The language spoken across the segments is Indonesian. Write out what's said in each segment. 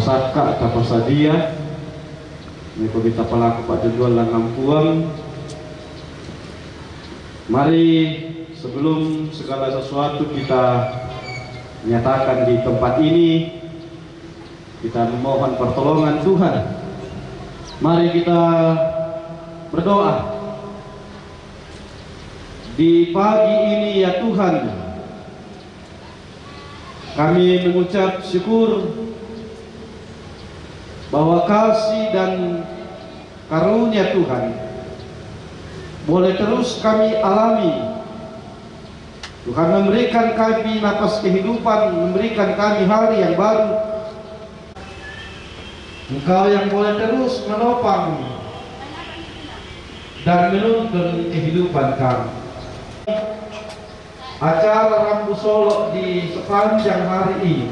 pasaka atau pasadia ini kita pelaku Pak Jendol dan Nampuang. Mari sebelum segala sesuatu kita nyatakan di tempat ini, kita memohon pertolongan Tuhan. Mari kita berdoa. Di pagi ini ya Tuhan, kami mengucap syukur bahwa kasih dan karunia Tuhan boleh terus kami alami. Tuhan memberikan kami napas kehidupan, memberikan kami hari yang baru. Engkau yang boleh terus menopang dan menuntun kehidupan kami. Acara Rambu Solo di sepanjang hari ini,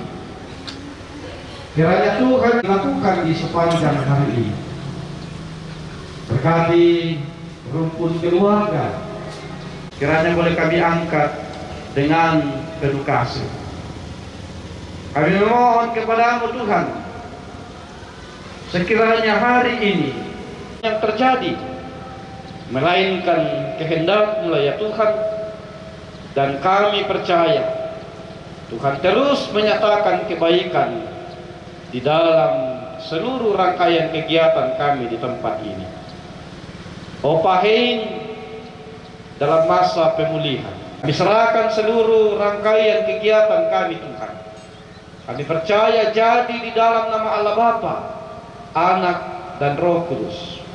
kiranya Tuhan lakukan di sepanjang hari ini. Berkati rumpun keluarga, kiranya boleh kami angkat dengan penuh kasih. Kami memohon kepadamu Tuhan, sekiranya hari ini yang terjadi melainkan kehendak-Mu ya Tuhan, dan kami percaya Tuhan terus menyatakan kebaikan di dalam seluruh rangkaian kegiatan kami di tempat ini. Opahin dalam masa pemulihan, kami serahkan seluruh rangkaian kegiatan kami Tuhan. Kami percaya jadi di dalam nama Allah Bapa, Anak dan Roh Kudus.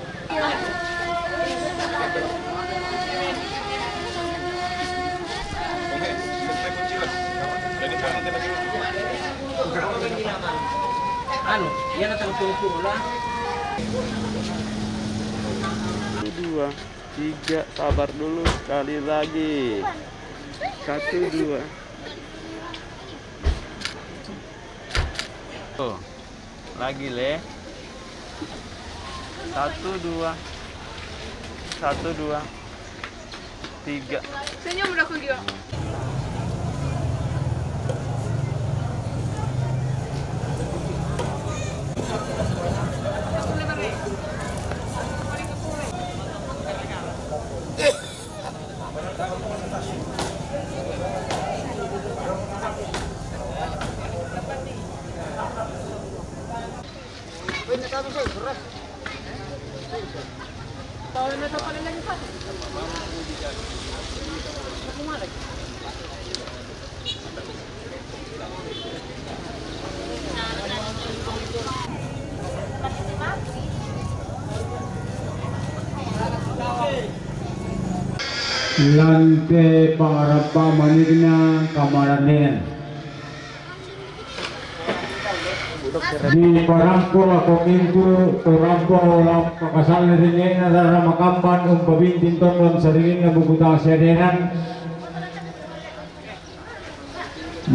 Anu, dia datang tunggu lah. 1, 2, 3, sabar dulu, sekali lagi. 1, 2. Tuh, lagi Le. 1, 2. 1, 2, 3. Senyum udah aku juga. Lante pangarapa manigna kamaranen di parampo ako mintu turampo lang pakasal na rin na dara makamban umpabintin tong sa rin na bubuta sa denan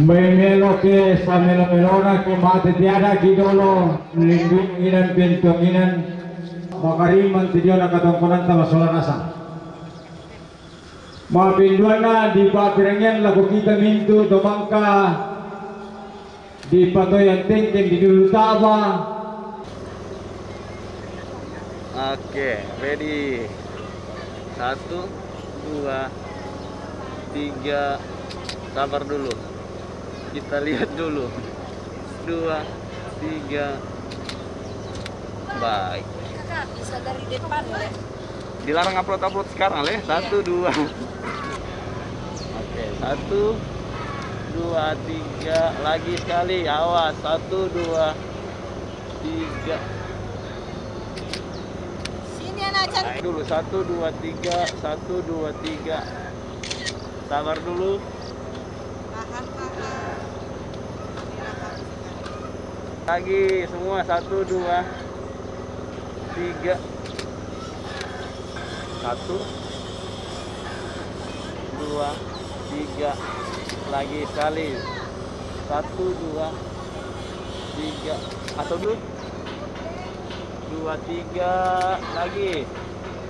may melo ke sa melo-melona ke mate tiada kidolo lindung inan pintuang inan makariman tidiyo na katongkonan tamasola rasa mapinduan na di papirangyan lagu kita mintu domangka di patoyan tengkeng di dulu taba. Oke, ready. 1, 2, 3. Sabar dulu. Kita lihat dulu. 2, 3. Baik. Kakak bisa dari depan Le. Dilarang upload sekarang Le. 1, 2. Oke, 1, 2, 3. Lagi sekali, awas. 1, 2, 3. Sini anak cantik. Dulu 1, 2, 3. 1, 2, 3. Sabar dulu. Tahan kakak. Lagi semua 1, 2, 3. 1, 2, 3. Lagi sekali. 1, 2, 3. Atau dulu 2, 3. Lagi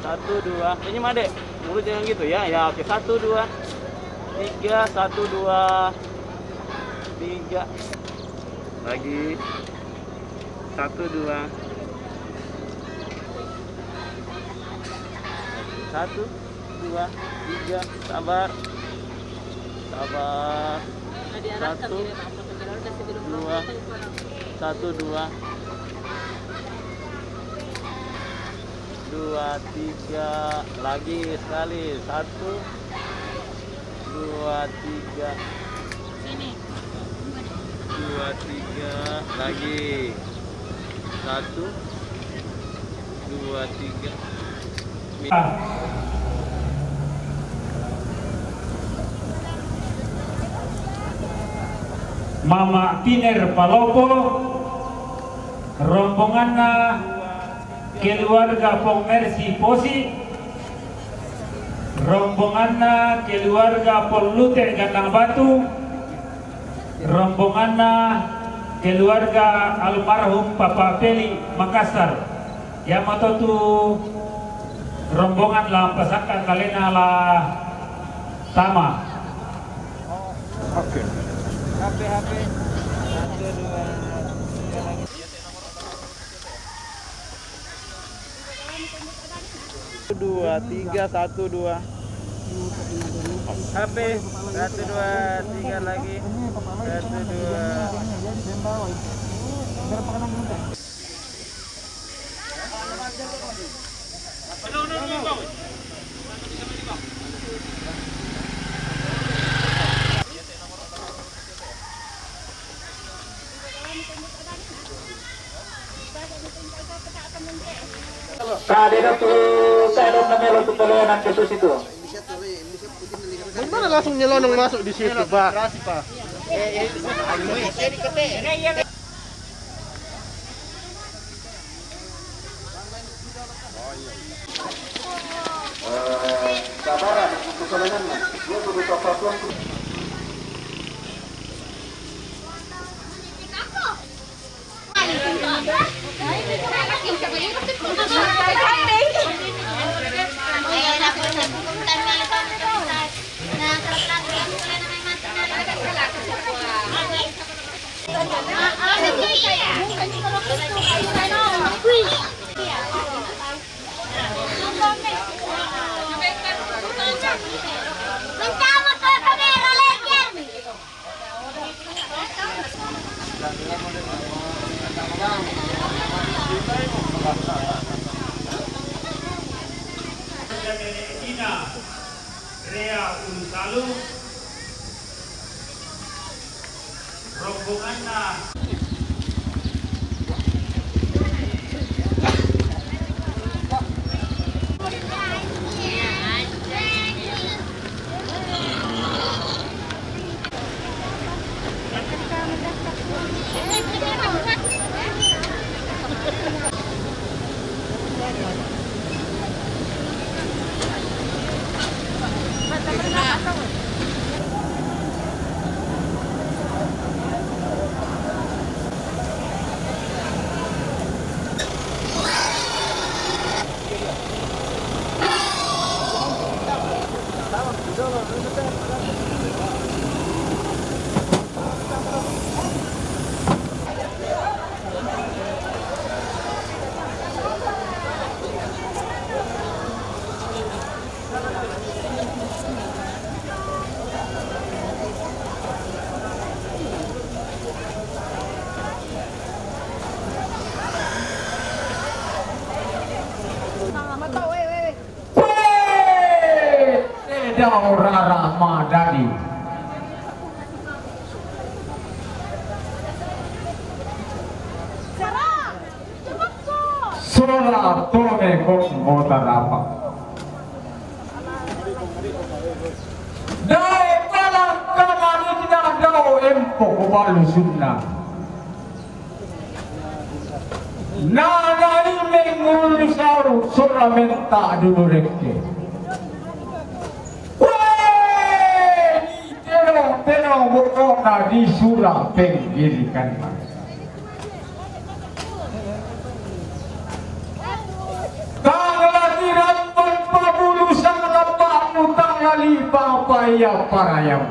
1, 2. Ini Made, mulut jangan gitu ya. Ya oke, 1, 2, 3. 1, 2, 3. Lagi Satu, dua. Satu, dua, tiga. Sabar. Sabar. Satu, dua. Satu, dua. Dua, tiga. Lagi sekali. Satu, dua, tiga. Dua, tiga. Lagi. Satu, dua, tiga. Mama Tiner Palopo, rombonganna keluarga Pong Mercy Posi, rombonganna keluarga Pong Lute Gandang Batu, rombonganna keluarga almarhum Papa Peli Makassar. Ya matotu rombongan lah pesaka kalena lah tama. Oke. HP. Satu, dua, tiga lagi. Dua, tiga, satu, dua. HP. Satu, dua, tiga lagi. Satu, dua. Kadena tuh saya dong melo tuh pelonan kesus itu. Bagaimana langsung nyelonong masuk di situ, Pak? Sabaran untuk kalian. Dia butuh persatuan. Rea Unsalu, rombonganna Rara Madani. Sora tome kong motarapa. Dai palang kamani kita dao empo kubalu sunna. Nanai mengulisaru sora menta dulu rekke. Tenong bukona di surah penggirikan. Tanglati rampan pabulu sang lapakmu tangali papaya parayam.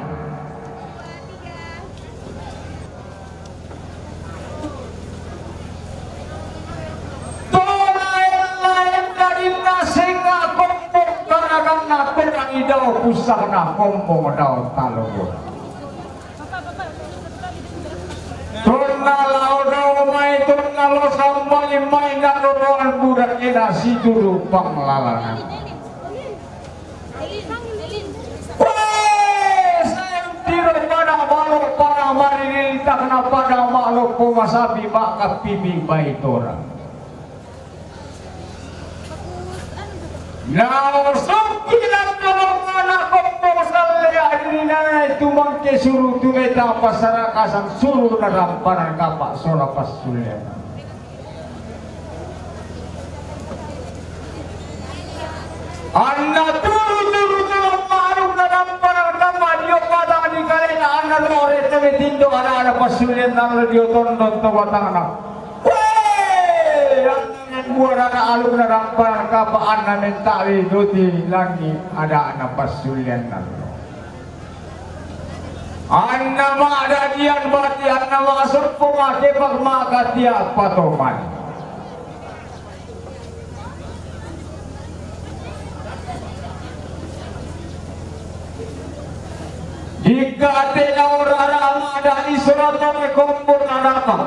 pusak na kompong daw talubon. Tunalaw daw may tunalo sambal may nanuruan budak ina si dulu panglalangan. Saya tiro pada malok para marinilitak na pada malok pumasabi maka pibing baitora. Nausok kilang tulungan ako po sa layan na tumang kesuru tumeta pasarakasan suruh na rampanan kapak sola pasulyan. Anna turu marung na rampanan kapak diyo pada ni kalena anna lore temetindo ana pasulyan na diyo tondon tawatang na. Buara na alung na rampar kapaan na mentali duti lagi ada anak pasulian nalo. Anna ada dian bati anna masuk pemake pagmakatia patoman. Jika tena orang ada di surat kompor naraka.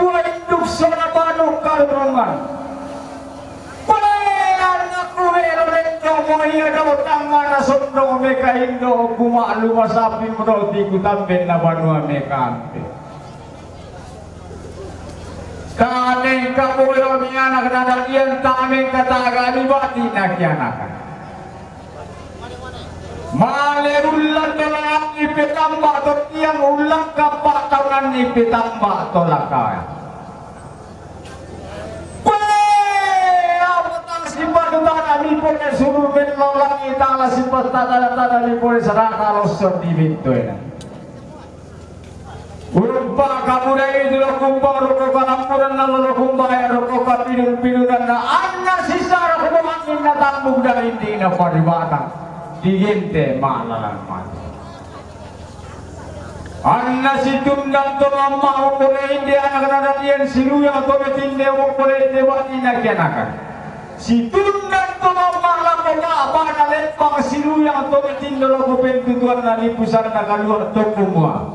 Dua induk sana banuk karungan. Pelayan aku mereka moya daw tangan asondong mereka indo kumalu masapi meroti kutamben na banua mereka ampe. Kaneng kapuyo ni anak dadadian tameng katagani bati na kianakan. Male ulang tolak ni petamba to tiang ulang kapak tangan ni petamba tolak kaya. Simpan utara ni pone suruh menolong itala simpan tata ni pone seraka losor di pintu ini. Urumpa kamu dari itu kumpa rokok kampuran nalo kumpa ya rokok kapidun-pidunan na anna sisa rokok angin na tambuk dari ini na paribatang digente malalan mati. Anna situndang to mamma pone inde anak-anak yang silu yang to betinde pone dewati na kianakan. Si tundan to mamala ko na ba na lempang siluyang to betindolo ko pentutuan na lipusan na kaluar to kumwa.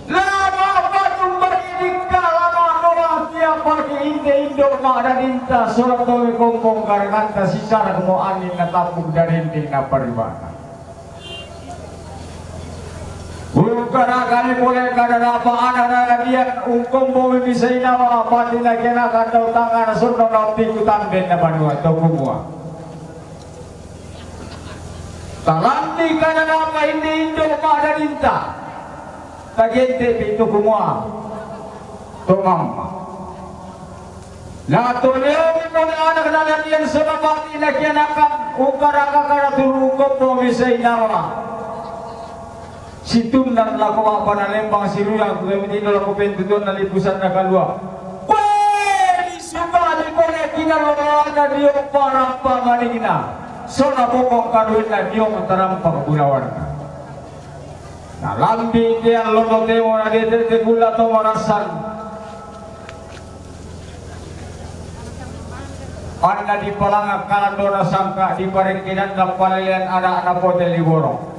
Lama pa tumbakidik ka lama ko ang tiapa ki indo maadaninta surat to kompong karaganta sisara mo anin na tapog darinting na paribana. Ukara kali boleh kada rapaan ana dia ungkom bomi bisa ina apa tina kena kandau tangan sunno nauti kutan ben na banua to kumua. Talanti kada apa ini indo pada dinta. Tagente pintu kumua. To mamma. La to leo mo anak na dia sebab ina kena kan ukara kada turu ungkom bomi bisa ina situm dan laku apa na lembang siluyang kuwemiti laku pentutuan na lipusan na kalua. Weh, suka di kone kinaloraan na diyo para pamanigina. So na pokong kaduin na diyo matarampak bunawan na. Nalambi diyan lodote mo na dete gula to marasan. Anda di palangak kalandora sangka di parikinan na palayan anak-anak potel liborong.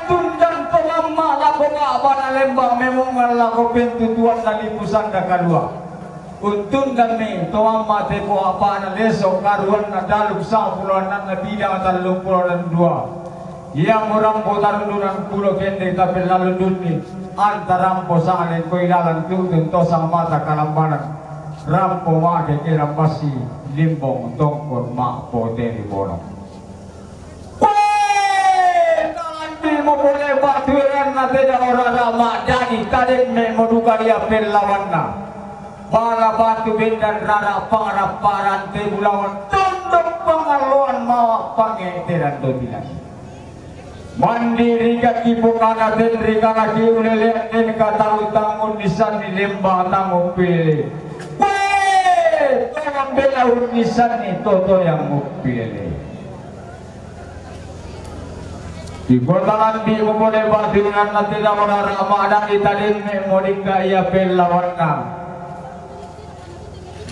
Tundang pelama lako apa na lembang memang lako pentutuan na lipusan na kalua. Untun kami tuang mate po apa na leso karuan na daluk sa puluhan na bidang talong puluhan dua. Yang orang po tarundunan pulo kende tapi lalu dunni antarampo sa alin ko ilalang tutun to sang mata kalambanan. Rampo make kira pasi limbong tongkor ma po teri bonong. Mo boleh baturan na tidak orang ramah jadi tadi memoduka dia perlawan na para batu bendan rara para parante bulawan tunduk pengaluan mawa pangeteran do bilang mandiri kaki bukana den rikana ki ulele den kata utangun nisan di lembah tamu pilih weh tolong bela nisan ni toto yang mau pilih. Di kotalan di boleh baturan na tidak orang ramah dan italin memodika ia perlawan na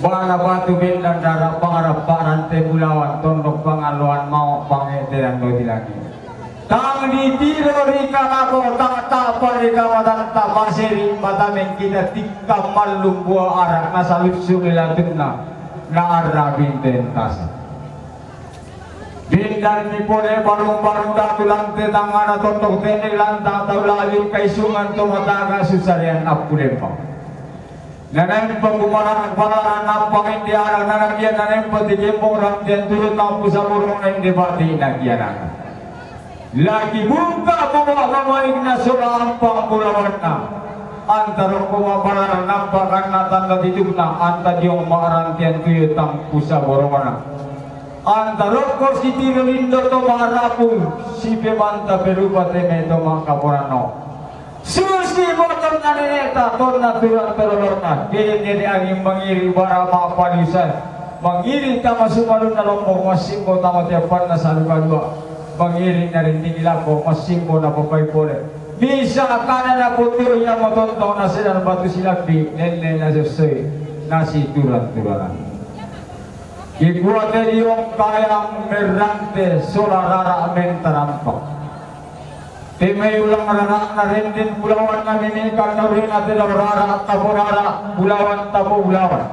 Bana batu bintang darah pangarap parante bulawan tondok pangaluan mau pangeteran dodi lagi. Tang ditiro rika lako tak tapar rika matan tapasiri matameng kita tikam malum buah arak nasalut sulilatuna na arra bintentas. Bindan ni pole barung-barung datulang te tangana tondok tenek lantang tau lalin kaisungan tumataga susarian apu lempang. Nanay pagkumaran para nampang hindi arang nanagyan nanay patigimong ramdian turut ng pusamurong na hindi pati nagyanan. Lagi buka mga kamalig na sura ang pangbulawan na. Antarong kumaparan nampakan na tanda titig na antad yung maarantian tuyot ang pusamurong na. Antarong ko si Tirolindo to maharapong si Pimanta Perupa Temeto mga kapurano. Susi motor na neta ton na turang terorna kini ang mangiri para mapalisan mangiri tama sumalun na lombong masimbo tama tiapan na sa lugar dua mangiri na rin nila ko masimbo na papay pole bisa kana na putiro niya motontong na sila batu silakbi nene na sasay nasi turang-turangan ikuate yung kayang merante solarara amentarampak Timay ulang anak na rin din bulawan na minikal na rin natin ang rara at taburara bulawan tapo bulawan.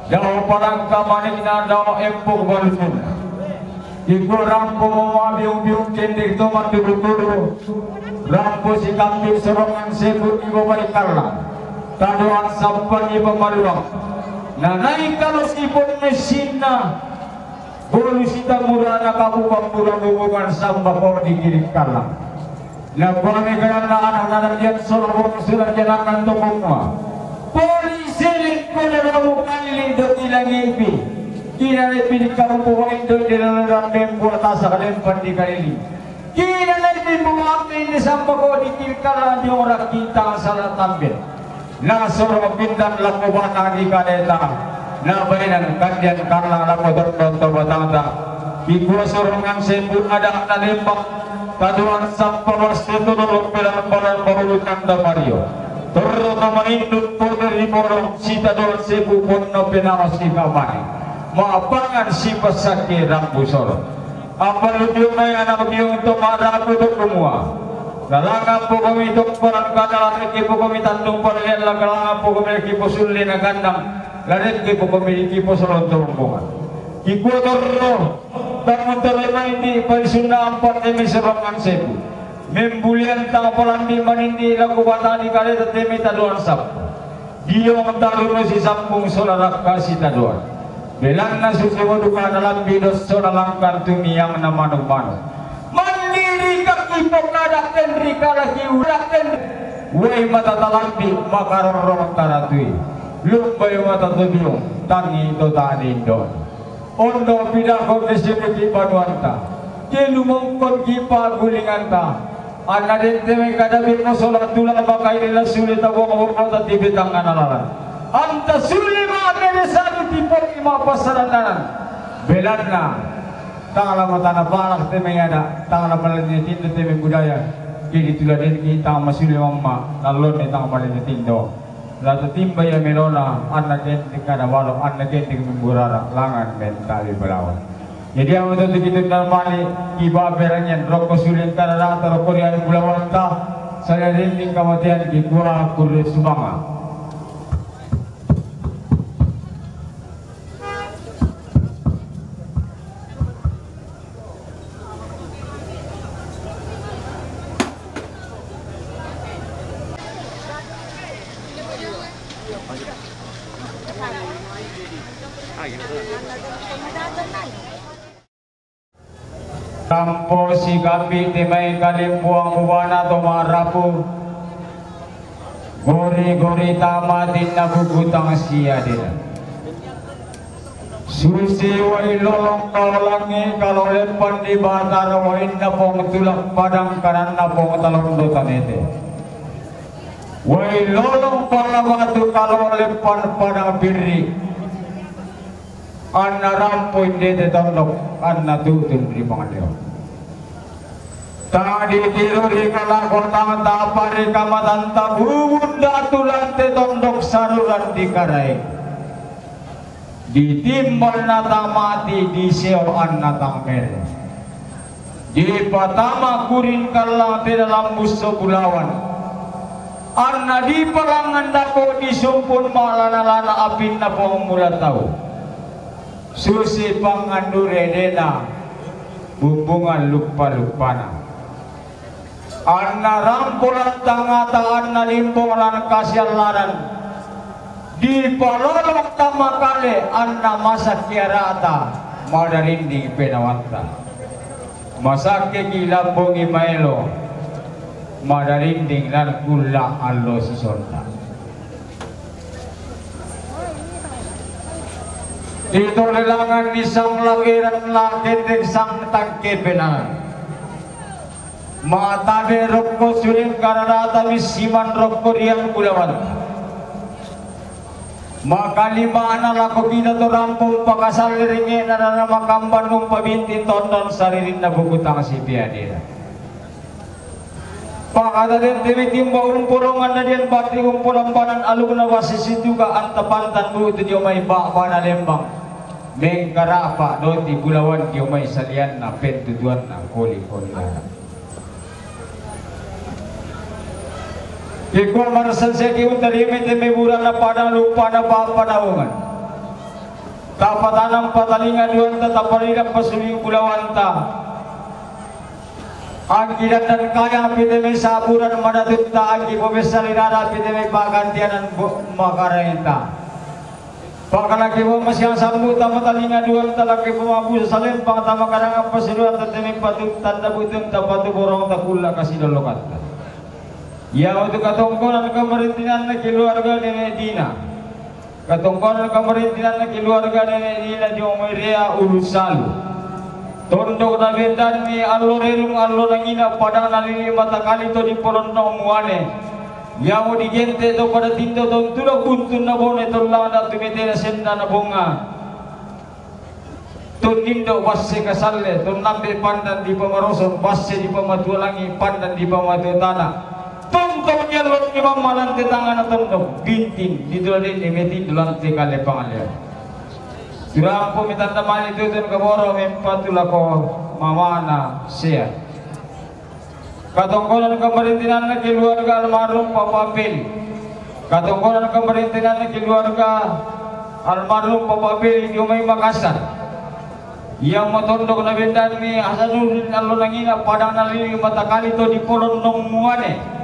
Daw parang kamanig na daw empok balusun. Iku rampo mamabiung-biung kendik to matulog-tulog. Rampo si kambing sorongan sebut ibu balikal lang. Taduan sampan ibu maluang. Nanay kalos ipon mesin na. Bulu sita murah na kapupang murah-murah samba ko dikirik kalang. Nagwami kaya na anak diyan sorong sudah jalanan tokongma. Polisi ko na raw kanilin do ilang ipi. Kinalay pinikarupuwain do ilang ramem buata sa kalimpan di kalili. Kinalay pinuwakin ni Sambago di kilkala di orang kita sa latambit. Na sorong pindan lakuban na di kaneta. Na bayanan kandian karla lakodor to batangta. Bigwa sorong ang sebut ada na lembak. Kaduan sampah itu nolok pelan barang bahulutan da Mario. Terus maindut poder di borong sita doan sebu pun no penawas di kamari. Maapangan si pasaki rambu soro. Apa ludium na yan ang biyong ito marago ito kumua. Lalanga po kami itong parang kanalan po kami tandong parang lalanga po kami kipo sulli na gandang. Lalit po kami kipo soro turumbungan. Kipo torno. Tangan terima ini parisuna empat demi serangan sebu. Membulian tangapalan di manindi lagu batani kali tetemi taduan sap. Dia mentaruno si sampung solar kasih taduan. Belang na susumo duka dalam bidos solar langkan tumi yang nama manu. Mandiri kakipok nadak tenri kalaki urak tenri. Wei mata talambi makarorong taratui. Lumbay mata tubiong tangi to tanindon. Ondo pidako desini ki banuanta ke lumongkon ki pagulinganta ana dente me kadabi mo solat tula bakai nila sulit ako ngorota tibetang analalan anta suli ma meresani tipon ima pasarananan belanna tangala matana balak teme ada tangala balanya tinda teme budaya kini tuladen kita masuli mamma nalon ni tang balanya tindo lato timba ya melona anak ente kada walo anak ente memburara langan mentali belawan jadi ang ito dikit normali iba beranyan roko sulit kada rata roko riyan bulawan ta saya rinting kamatian di gua kulit sumanga Tampo si gabi timay kalimbuang uwana tumarapu gori-gori tama din nabugutang siya din susi way lolong kalangi kalau lepan di batar wain na pong tulak padang kanan na pong talondotan ite way lolong palabatu kalau lepan padang biri anna rampo hindi tondok anna tutun di pangaliw tadi tiruri kalakon tangan tapari kamatan tabubun datulante tondok saruran di karai ditimbal nata mati di seoan natang mere. Di pertama kurin kalang di dalam buso bulawan. Anna di palangan dako di sumpun malana-lana apin na po mula tau. Susi pangandure dena bumbungan lupa-lupana. Anna rampulan tangataan na limpungan kasyalaran. Di palolong tamakale anna masa kiarata madarindi penawanta. Masake kilambong imaelo madarinding lan kula allo sisonta. Dito lilangan isang lakiran lakit isang tangke benar. Matabe rokko sulim kararata misiman rokko riang bulawan. Makalima anak lako kita to rampung pakasal ringi na makamban nung pabintin tondon saririn na bukutang si piadira. Pakada din timitimba umpurongan na din batri umpurambanan alung na wasisituga antapantan mo ito diyo may baka na lembang. Mengkarapa doti bulawan diyo may salian na pentuduan na koli-koli na. Ikaw marasal siya kiyo tarimit ay may mura na padang lupa na papanaungan. Tapatanang patalingan doon tatapalilang pasuling bulawan ta. Ang kinatan kaya pide may saburan manatut ta ang ipobesalinara pide may bagantian ang makarain ta. Pakalaki mo masyang sambuta matalingan doon talaki pumabu sa salim pang tamakarang ang pasiluan tatiming patutan na butong tapatuborong takula kasi lolokat ta. Yang untuk katongkonan pemerintahan na keluarga ni Medina, katongkonan pemerintahan na keluarga ni Medina di Umayria Urusalu. Tondok na bendan ni allo relung allo nangina padang nalili mata kali to di porono muane. Yang di gente to pada tindo to tulo buntun na bone to lada tumete na senda na bonga. To nindo wasse kasalle to nambe pandan di pamaroson wasse di pamatulangi pandan di pamatutana. Tongkong nyelot ni mamalan te tangan na tondok bintin di dulin ni meti dulang te kale pangalia. Durang po mitanda mani tutun kaboro mempatula ko mamana siya. Katongkolan pemerintahan na keluarga almarhum Papa Peli. Katongkolan pemerintahan na keluarga almarhum Papa Peli di Umay Makassar. Yang matondok na bendan ni Hasanuddin allo nangina padang nalili matakali to di Polondong Muane.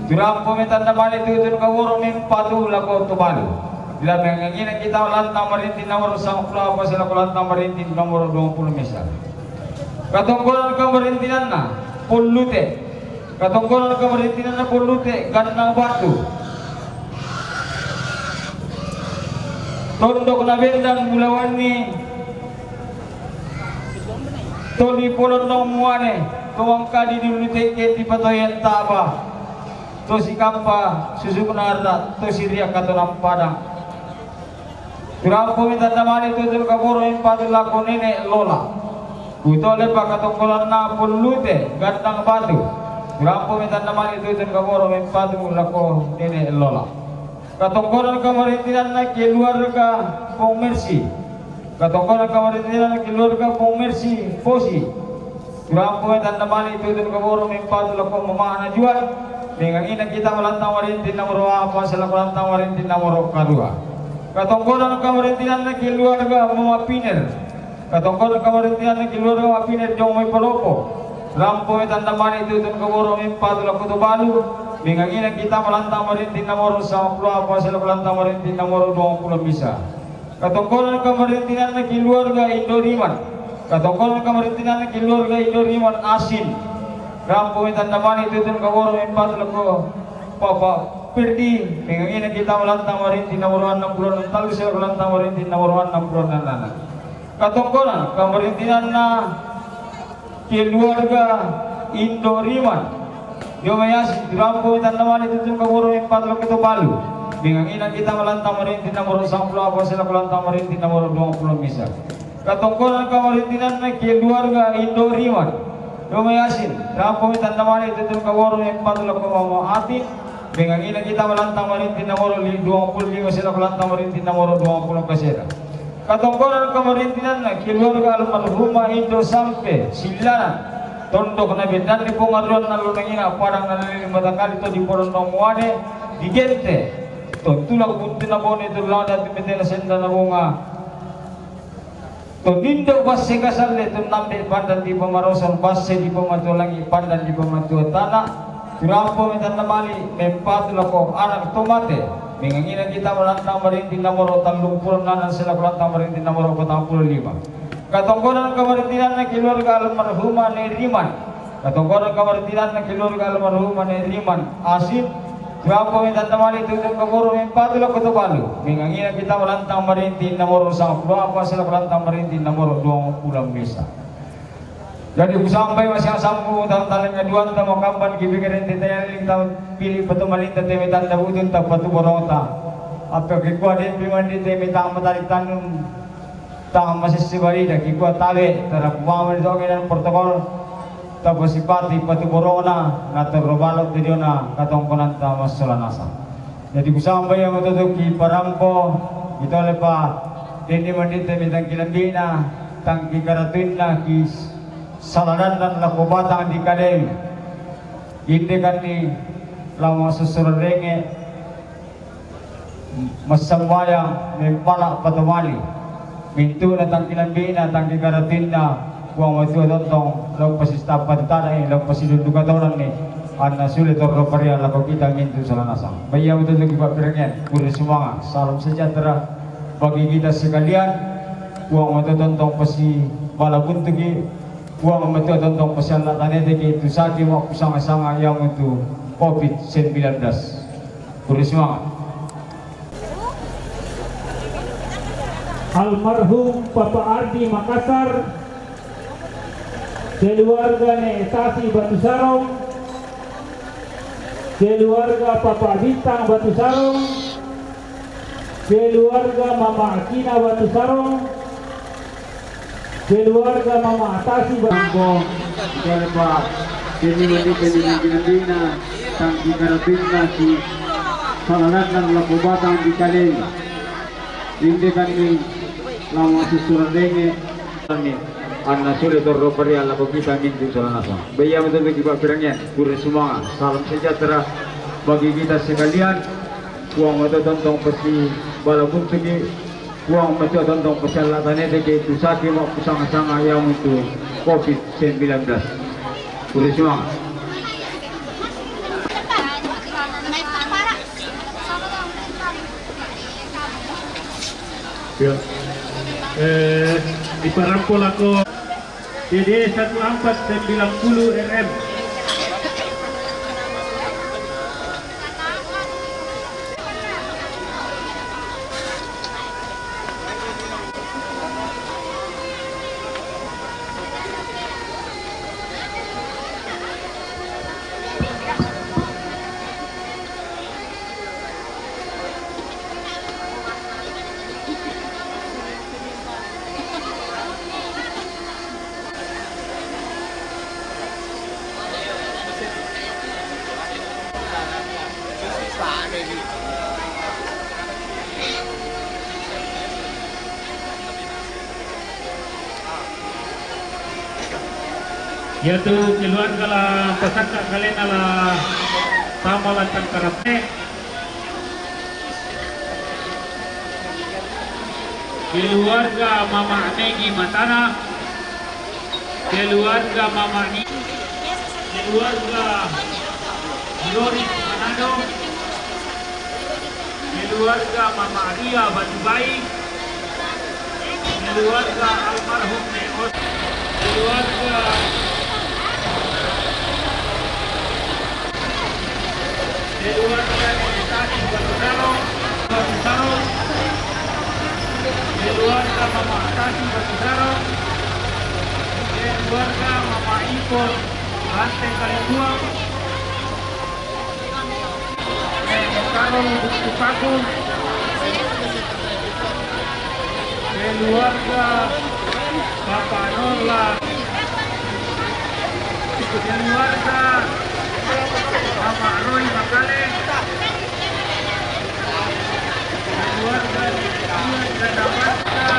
Durang pemetan namanya tutun kawuro mempatu lako tubalu. Bila mengingin kita lantang merintin nomor 10 apa sila lantang merintin nomor 20 misal. Katongkolan pemerintahan na Pulute. Katongkolan pemerintahan na Pulute Gandang Batu. Tondok na bendan bulawan ni Toli Polondong Muane. Tuwang kadi di Pulute keti patoyan taba. To si Kampa susukunarda to si Ria katonang padang. Durang pumintan naman ito dul kaburo yung padula ko nene lola. Utole pa katungkulan na Pulute Gandang Batu. Durang pumintan naman ito dul kaburo yung padula ko nene lola. Katungkulan kamarintinan na keluarga Pong Mercy. Katungkulan kamarintinan na keluarga Pong Mercy Posi. Durang pumintan naman ito dul kaburo yung padula ko mamana jual. Dengan ini kita melantang warintin nomor apa sila melantang warintin nomor kedua. Katongkolan pemerintahan na keluarga Mapiner. Katongkolan pemerintahan na keluarga Mapiner jong may palopo. Rampo tanda mani itu tun kaburo empat la kutubalu. Dengan ini kita melantang warintin nomor 10 apa sila melantang warintin nomor 20 bisa. Katongkolan pemerintahan na keluarga Indoriman. Katongkolan pemerintahan na keluarga Indoriman Asin. Rampo tanda mani itu tun kaburo empat lako Papa Perdi. Dengan ini kita melantang warintin nomor 60 talu sila melantang warintin nomor 60 nana. Katongkolan pemerintahan na keluarga Indoriman Yomayas Rampo tanda mani itu tun kaburo empat lako Tubalu. Dengan ini kita melantang warintin nomor 10 apa sila melantang warintin nomor 20 misal. Katongkolan pemerintahan na keluarga Indoriman Yomayasin, Rampo tanda mani itu tun kaburo empat lako Mama Atin. Dengan ini kita melantang warintin nomor 25 sila melantang warintin nomor 20 kasera. Katongkoran kemerintinan na keluarga almarhumah Indo sampai Silanan tondok na bedan di pengaruan na lunangina parang nalililimata kali to di porondong muane di gente to tulak bunti na bone to lada di metela senda na bunga to nindo basse kasalle to nambe pandan di pemarosan basse di pematulangi pandan di pematu tanah turampo medan namali mempat lako anak tomate mengingina kita melantang merintih nomor 36 sila melantang merintih nomor 45 katongkoran kemerintinan na keluarga almarhumah Neriman katongkoran kemerintinan na keluarga almarhumah Neriman asin turampo medan namali tutup keburu mempat lako tobalu mengingina kita melantang merintih nomor 10 sila melantang merintih nomor 20 misa. Jadi sampai masih sampu tahun-tahun keduan ta makamban gibigerin titayaling ta pilih patu malinta teme tanda budun ta patu borota apa kikwa din bimandi teme ta matarik tanum ta masih sibari da kikwa tale tara pamari dogenan protokol ta posipati patu borona nato robalok diona katongkonan ta masolanasa. Jadi sampai yang matutuki parampo itu lepa ini mandi teme tangkilambina tangki karatuinna kis saladan dan laku batang di kadeng ini kan ni lama susul renge masambayang mempalak patumali mintu na tangkilan bina tangki karatinna buang matu dontong lalu pasista patutana lalu pasidunduka tonan ni anna sulit torro paria laku kita mintu salanasang bayar betul lagi buat perengen puri semangat salam sejahtera bagi kita sekalian buang matu dontong pasi balabuntugi buang metu tentang persyaratan itu sakit waktu sama-sama yang untuk COVID-19. Beri semangat. Almarhum Papa Ardi Makassar, keluarga Netasi Batu Sarong, keluarga Papa Bintang Batu Sarong, keluarga Mama Akina Batu Sarong, keluarga Mama Atasi Bangko, keluarga ini pendidikan tangki karabina si salanan laku batang di kaleng. Ini kami lama susuran denge kami anna sulit torro paria laku kita mintu salanasa. Bayar betul bagi Pak Pirangnya, puri semua. Salam sejahtera bagi kita sekalian. Uang atau tentang pasti balapun tinggi. Uang macam tentang persyaratan itu sakit waktu sama-sama yang untuk COVID-19. Boleh semangat. Ya. Diparampol ako DD 1490 RM. Yaitu keluarga lah pesaka kalian lah sama lantang karate keluarga Mama Negi Matana, keluarga Mama Ni, keluarga Yoris Manado, keluarga Mama Adia Batubai, keluarga almarhum Neos, keluarga Netasi Batu Sarong, keluarga Mama Atasi Batu Sarong, keluarga Mama Ipon Lantai Kalibuang, Karol Bukti Pakun, keluarga Bapak Norla, keluarga Mama Roy Makale, keluarga Dadawaska,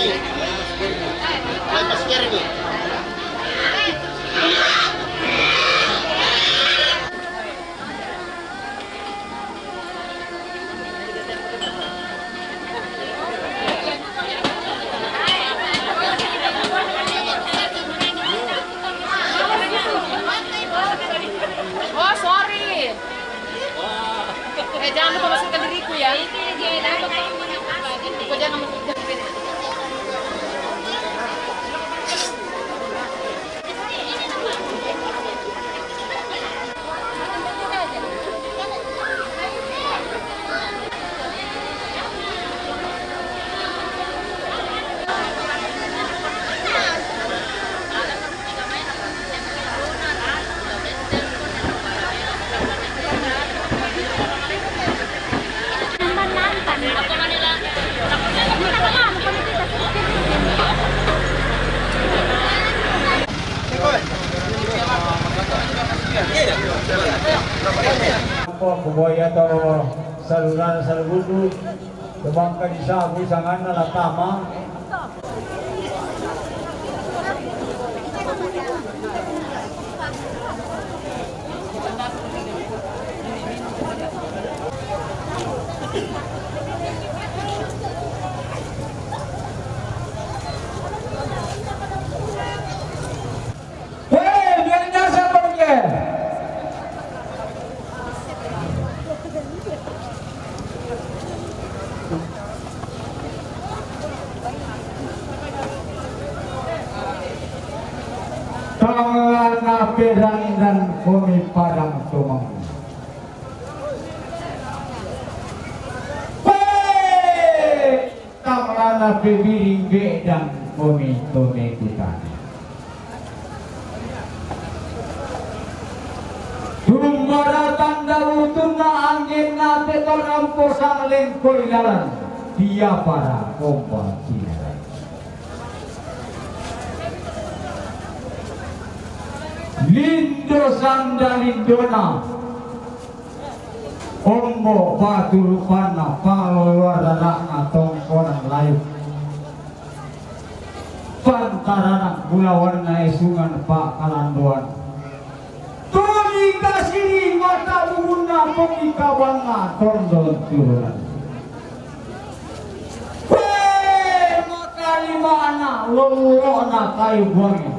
Oh, sorry. Jangan lupa masukkan diriku ya. Kau jangan masukkan diriku. Kuboy atau saluran salurudu kebangkan isabu sangan na tama. Hei, dia nyasa pergi. Tangan perang dan kami padang tumang. Hei, tangan biring dan kami tome kita. Tumara tanda utuna angin nate torampo sang lengkoi lalan dia para kompa kita. Lindo sanda lindona ombo batu rupana palolwarana tongkonan layu pantarana gulawan esungan pak kalanduan tuli kasih mata muna pemikabanga tondon turunan weh maka limana lolona kayu buangnya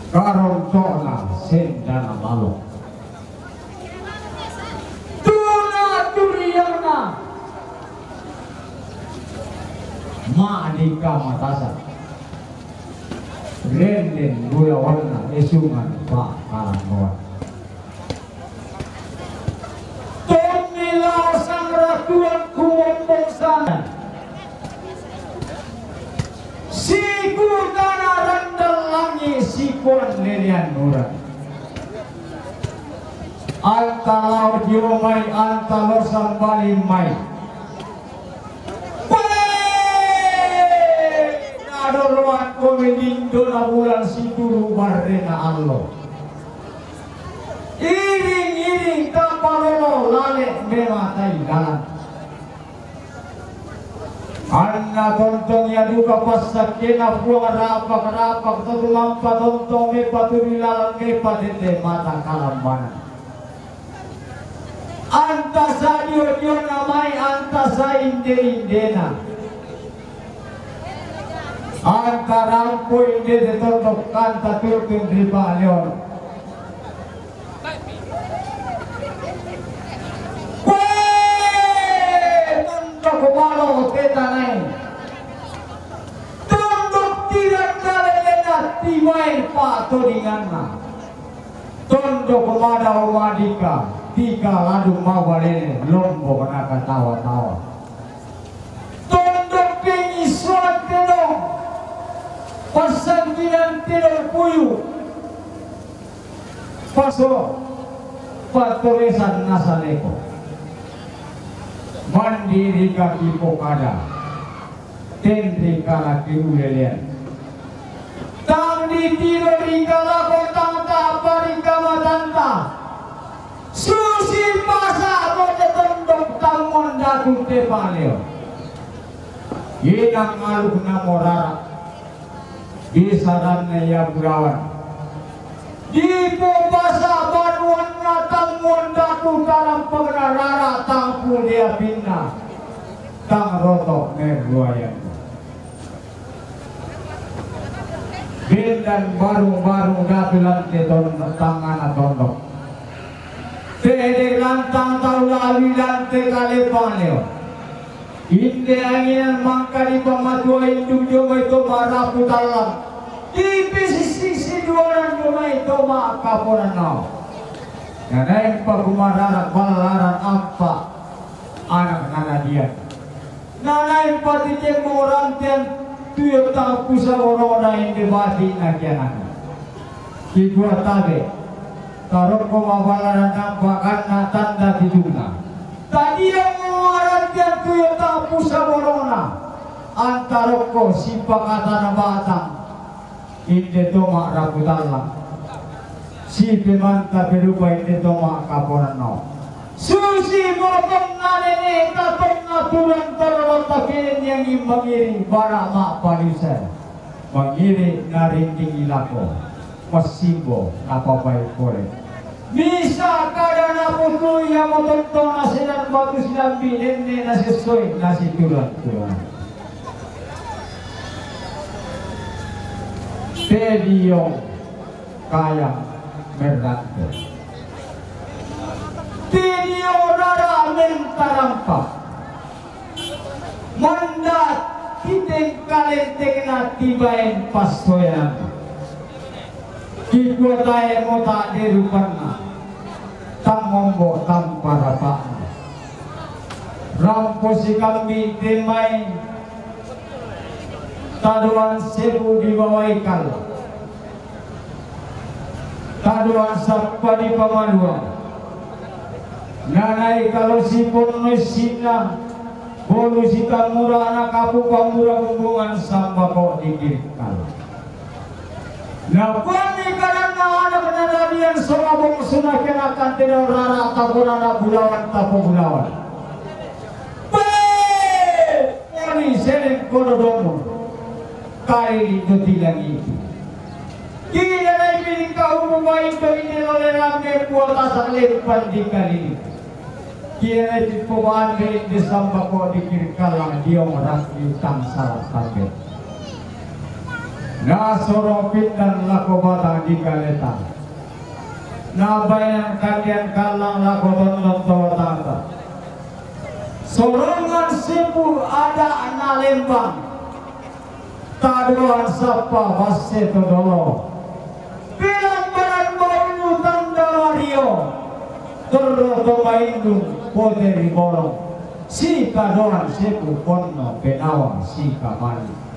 karong tona sendana malo tuna turiana maadika matasa renden gula warna esungan pak kalangoan tomila sang ratuan kumompong sana siku tanah rendel langi sikuan lelian murah anta laut yomai anta losang bali mai ada ruang komedindo na bulan situru barrena allo iring kapalolo lalek mematai dalam Anna tontong ya duka pasak kena buang rapak tatu lampa tontong me paturi lalang me patete mata kalambanan anta sadio dio namai anta sa indena anta rampo inde de tontong kanta turtun riba leon kemana kita naik tunduk tidak kalian tiwain pak todinganna tunduk kepada umadika tiga ladu mawalene lombo kena tawa-tawa tunduk pengisuan telong pasanggilan telong puyu paso paturesan nasaleko mandiri kaki pokada tendri kala kiulelian tang di tiro ringkala kotang ta parika matanta susi masa kote mandok tamon datu te paleo inang aluk na morara di sarannya ya burawan di pobasa banuan na tamon datu dalam pengarara tangku dia pindah tang rotok merguayan bin dan baru-baru datu lantai tangan tondok Tede lantang tau lawi lantai kali paleo inde anginan mangka di pamatua induk joma itu marah putalam di sisi duaran joma itu maka poranau nanain pagumararak balaran ampa anak nanadian nanain patijeng morantian tuyo tak pusa orona inde bati nakianan kibua tabe tarok pemabalaran nampakan na tanda tiduna tadi yang mengarahkan tuyo tak pusa borona antarok ko si pakatan batang inde toma rabutalla si pemanta berupa inde toma kaporano susi motong nalene tatong naturan terlotakin yang mengiri bara mak palisa mengiri narinding ilako Masibo apa-apa kore bisa kadang putu yang motonton nasi dan batu silam binene nasi soy nasi tulang Tedio kaya merdanto Tedio rara mentarampa mandat kiteng kalentekna tibain pasoyan Kiko tayo mo tak dirupan na Tamombo tamparapa Rampo si kami timay Taduan sebu di bawah ikal Taduan sapa di pamaluan Nanay kalau si pono sina Bolu si kamura anak kapu pamura hubungan sama kok dikirikal Napani karena anak penelitian sorabong sunah kenakan tidak rara tapon anak bulawan tapo bulawan. Ini sering kododomo kali itu lagi. Kini ada pilih kau membaik itu ini oleh ramai kuota saklepan di kali ini. Kini ada pembawaan milik disambak kau dikir kalang dia orang utang salah target. Na soropin dan lako batang di kaleta na bayan kalian kalang lako tonton tawa tangga sorongan sipu ada na lembang taduan sapa basse todolo bilang baran bainu tanda wario terroto maindung pote riborong si kadoan sipu ponno penawa si kamali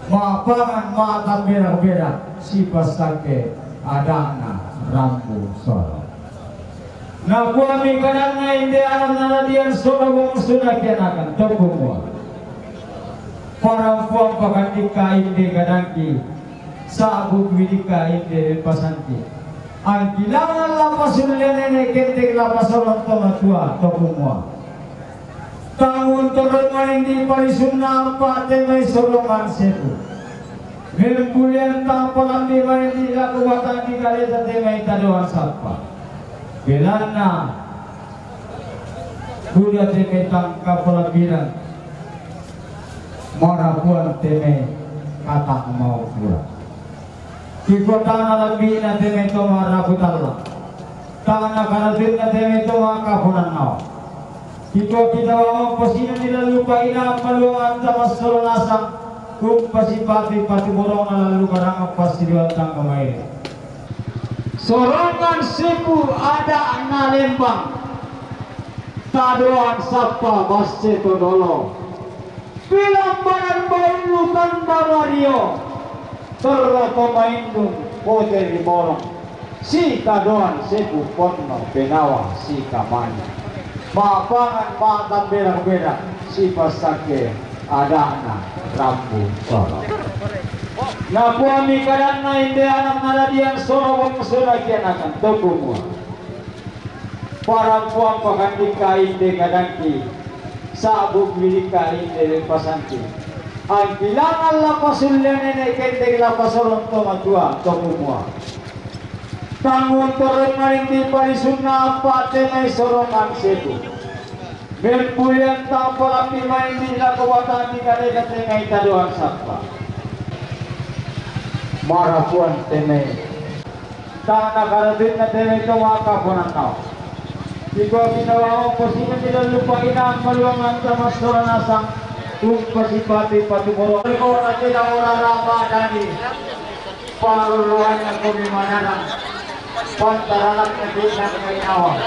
mapangan mata merah-merah si pasake adana rambu soro na kuami kadang na hindi alam na nadiyan soro wong sunakian akan toko mo parang puang pakandika hindi kadangki sa abugwidika hindi pasanti ang kilangan lapas ulinene kentek lapas orang tomatua toko mo Tangun turun hindi palisun na pate may solongan sepo. Merempulian tampalan di hindi lakuwatan di kalita te may taduan sapa. Bilan na kuda te may tangka palabiran. Marapuan te may katak mau pula. Kikota na labi na te may tumaraputala. Tangan na kanatin na te may tumakapunan na. Ito kinawang pasino nila lupa ina maluangan tamas solonasang kung pasipati patiburong na lalu karang pasiliwantang kamay. Sorongan sipu ada na lembang taduan sapa basse todolo bilang banan bainu tanda wario terroto maindung pote riborong si taduan sipu ponno penawa si kamanya mapangan mata berang-berang si pasake adana rambu soro na puami kadang na hindi anak naladian soro wong surakian akan tokumu Parang puang pakandika inde kadangki sabuk milika inde pasanti. Ang bilangan lapas ulen ene kende lapas orang toma tua tomumua. Tangun turun marinti parisunna apa tenai sorongan setu. Berpulian tampal api marinti lakawatan di kadeka tengai taduan sapa. Marapuan tenai. Tanah karadin na tenai tomaka ponanau. Jika kita mau posisi tidak lupa kita meluangkan termasuk nasang umpasipati patumoro. Kalau tidak orang raba tadi, paruan yang kami mana pantaranak negara awal.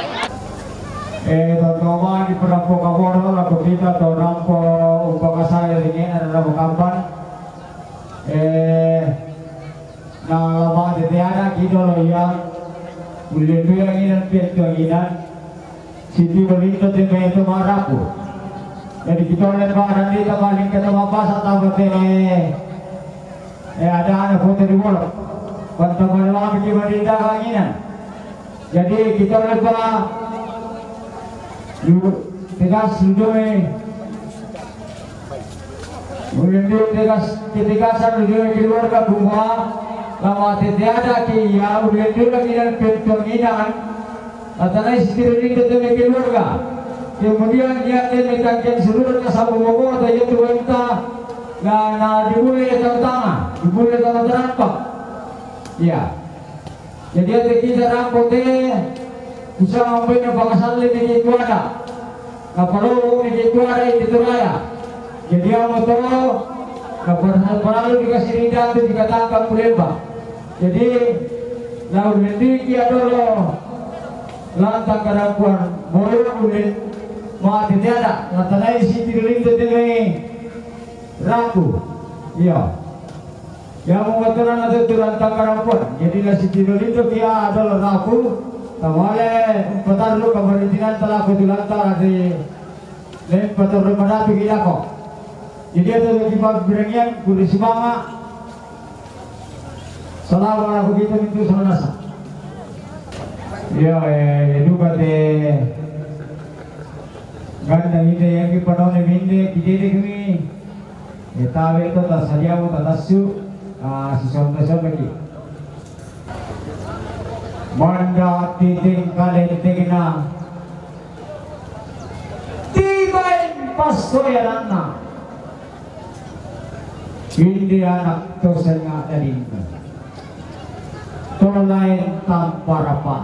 Teman-teman di perampok kaboro lagu kita atau rampok umpaka saya ini adalah kapan. Nah lama tiada kita loh ya, boleh dua inginan pintu inginan. Siti berita dengan itu maraku. Jadi kita lihat badan kita paling ketemu pas atau betulnya. Ada anak foto di bola. Teman-teman lama pergi berita kanginan. Jadi kita lihat tegas hidupnya. Kemudian ketegasan hidupnya keluarga bunga. Lama tiada kia. Kemudian dia lagi dan penginginan. Atanay sitirin itu dengan keluarga. Kemudian dia menekankan seluruh sabu bobo atau itu wanita na dibully atau tangan, dibully atau terampok. Ya. Jadi ada kita rampok bisa membina bangsa lebih kuat. Kapalo lebih kuat itu raya. Jadi yang motor kapal dikasih rindan itu dikatakan kuleba. Jadi lalu nanti dia dulu lantang karapuan boleh boleh mati tiada lantai siti rindu dengan raku iya yang mengatakan ada tu lantang karapuan jadi lah siti rindu dia adalah raku tamale petar lu keberhentian telah aku dilantar di lain petar rumah tu kita kok jadi ada lagi bab berengian kudu semangat salam aku kita itu sama nasa. Ya, juga deh. Ganda ini yang kita panen ini kita ini. Kita itu tak saja mau tak tasu, sesuatu lagi. Manda titing kalian tingna. Tiba pasoyanana. Hindi anak to senga tading. Tolain tanpa rapat.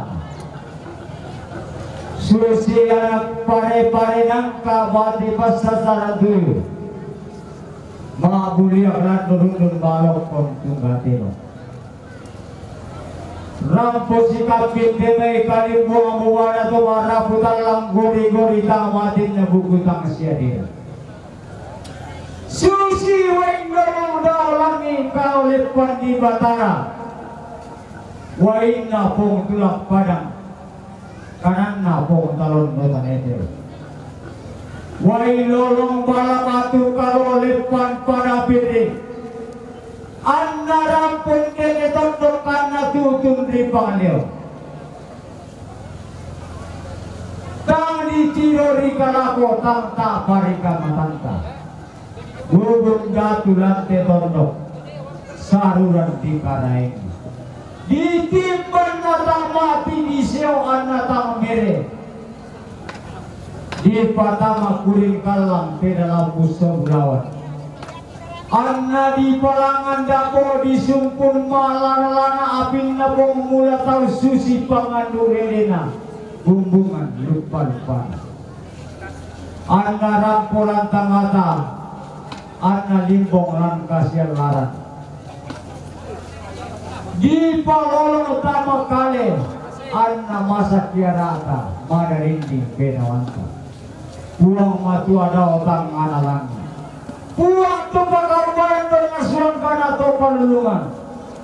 Susi anak pare-pare nangka bati pasasara dulu. Mga buliak na turun balok kong tunggatino. Rampo si kapit may kalimbo ang buwana to maraputan lang guri-guri tamatin na bukutang siya din. Susi wain gawang daw langin kaulit pandi batara. Wain na pong tulak padang. Kanan na po talon mo tanete. Wai lolong bala matu karo lipan pada piri. Anna rampun kene tondok kana tutun di panglio. Tang di ciro di kalako tang ta parika matanta. Gurung jatuh lante tondok. Saruran di karaing. Ditimban na tang mati di siyaw na tang mere. Di patama kuring kalang pedalam puso bulawan. Anna di palangan dako disumpun malana-lana apin na pong mula tau susi pangandu relena. Bumbungan lupa-lupa. Anna rampolan tangata. Anna limbong lan kasian laran. Di palolo utama kali anna masa kiarata madarinding penawanta pulang matu ada otang analang pulang tu pakarbayan berngasuan kana to panulungan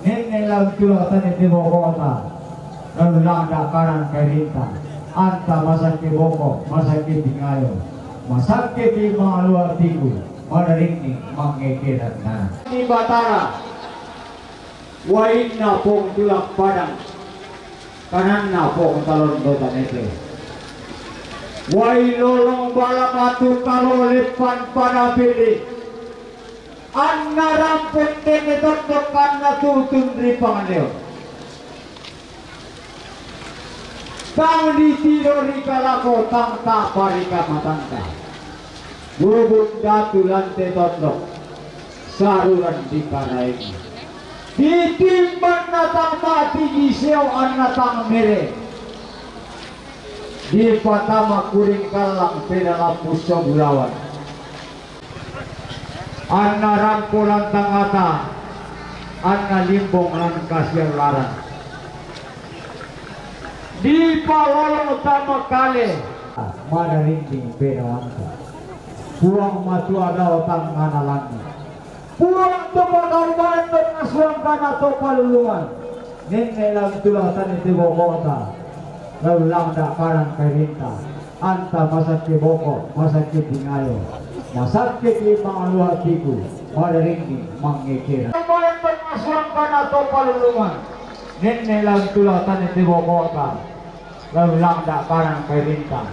nene lang tulatan di bokota lalu lada kanan karinta anta masa ki boko masa ki tingayo masa ki malu artiku madarinding mangekirat na di batara. Wain na pong tulak padang kanan na pong talon dotan ito Wai lolong bala batu karo lepan pada pilih. Anna rampun tene tontokan na tutun ripangaleo. Tang ditiro rikalako tang taparika matangka. Bubun datu lante tondok. Saruran di karaini. Ditimban natang mati giseo an natang mere. Di patama kuring kalang penalapus sobulawan. Anna rangkulan tangata, anna limbong lan kasiar larang. Di pawalo utama kali, mana rinding penawanta. Puang matu ada otang analangi. Puang teman bantu ngasuang kana topaluluan. Nene lang tulang tani tibo kota. Lalu lang da karang kairinta. Anta masakit boko, masakit dingayo. Masakit limang hatiku, pada ringgit mangikir. Kemarin bermasuang kana topaluluan. Nene lang tulang tani tibo kota. Lalu lang da karang kairinta.